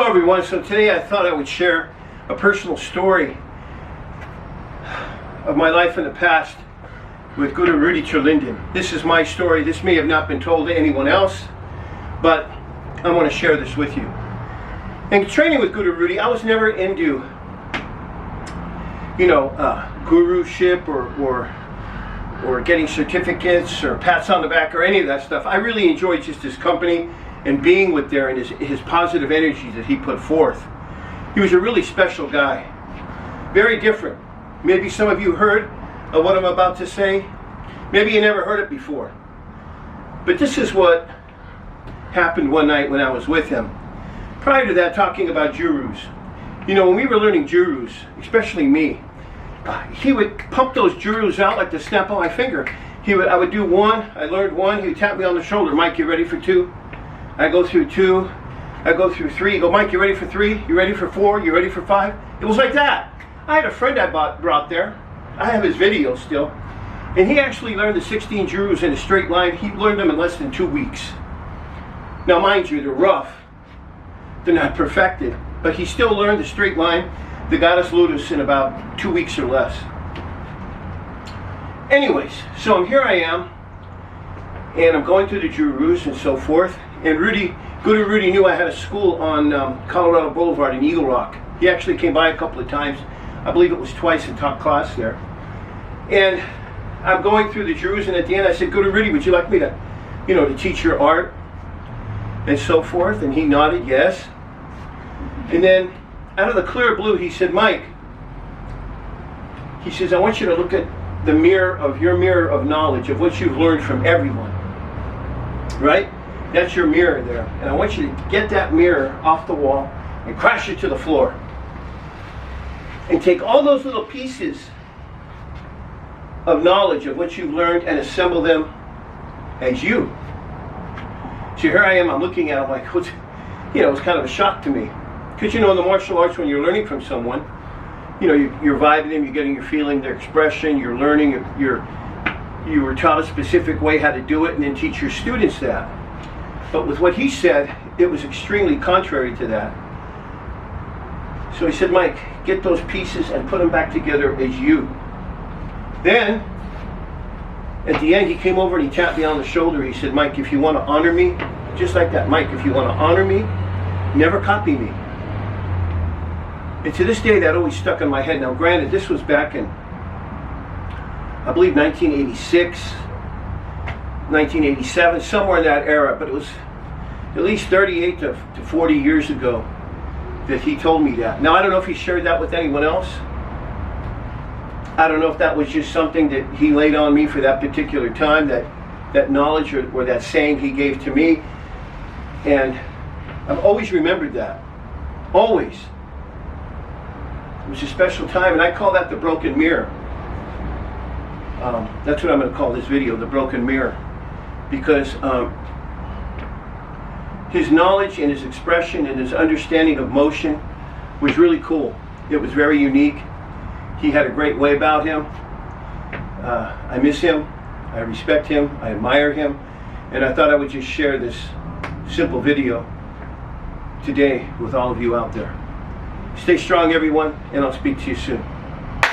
Hello everyone, so today I thought I would share a personal story of my life in the past with Guru Rudy Terlinden. This is my story. This may have not been told to anyone else, but I want to share this with you. In training with Guru Rudy, I was never into, guruship or getting certificates or pats on the back or any of that stuff. I really enjoyed just his company and being with there and his positive energy that he put forth. He was a really special guy. Very different. Maybe some of you heard of what I'm about to say. Maybe you never heard it before. But this is what happened one night when I was with him. Prior to that, talking about jurus. You know, when we were learning jurus, especially me, he would pump those jurus out like the snap of my finger. I would do one, I learned one, he would tap me on the shoulder. Mike, you ready for two? I go through two, I go through three. You go, Mike, you ready for three? You ready for four? You ready for five? It was like that. I had a friend I brought there. I have his video still. And he actually learned the 16 jurus in a straight line. He learned them in less than 2 weeks. Now mind you, they're rough. They're not perfected. But he still learned the straight line, the goddess lotus, in about 2 weeks or less. Anyways, so here I am. And I'm going through the jurus and so forth. And Guru Rudy knew I had a school on Colorado Boulevard in Eagle Rock. He actually came by a couple of times. I believe it was twice and taught class there. And I'm going through the jurus, and at the end I said, Guru Rudy, would you like me to, to teach your art and so forth? And he nodded yes. And then out of the clear blue he said, Mike, he says, I want you to look at the mirror of knowledge of what you've learned from everyone. Right? That's your mirror there. And I want you to get that mirror off the wall and crash it to the floor. And take all those little pieces of knowledge of what you've learned and assemble them as you. So here I am, I'm looking at it like, it's kind of a shock to me. Because in the martial arts, when you're learning from someone, you're vibing them, you're getting your feeling, their expression, you're learning, you were taught a specific way how to do it and then teach your students that. But with what he said, it was extremely contrary to that. So he said, Mike, get those pieces and put them back together as you. Then, at the end, he came over and he tapped me on the shoulder. He said, Mike, if you want to honor me, just like that, Mike, if you want to honor me, never copy me. And to this day, that always stuck in my head. Now, granted, this was back in, I believe, 1986, 1987, somewhere in that era, but it was at least 38 to 40 years ago that he told me that. Now, I don't know if he shared that with anyone else. I don't know if that was just something that he laid on me for that particular time, that knowledge or that saying he gave to me. And I've always remembered that. Always. It was a special time, and I call that the broken mirror. That's what I'm going to call this video, the broken mirror. Because his knowledge and his expression and his understanding of motion was really cool. It was very unique. He had a great way about him. I miss him. I respect him. I admire him. And I thought I would just share this simple video today with all of you out there. Stay strong, everyone, and I'll speak to you soon.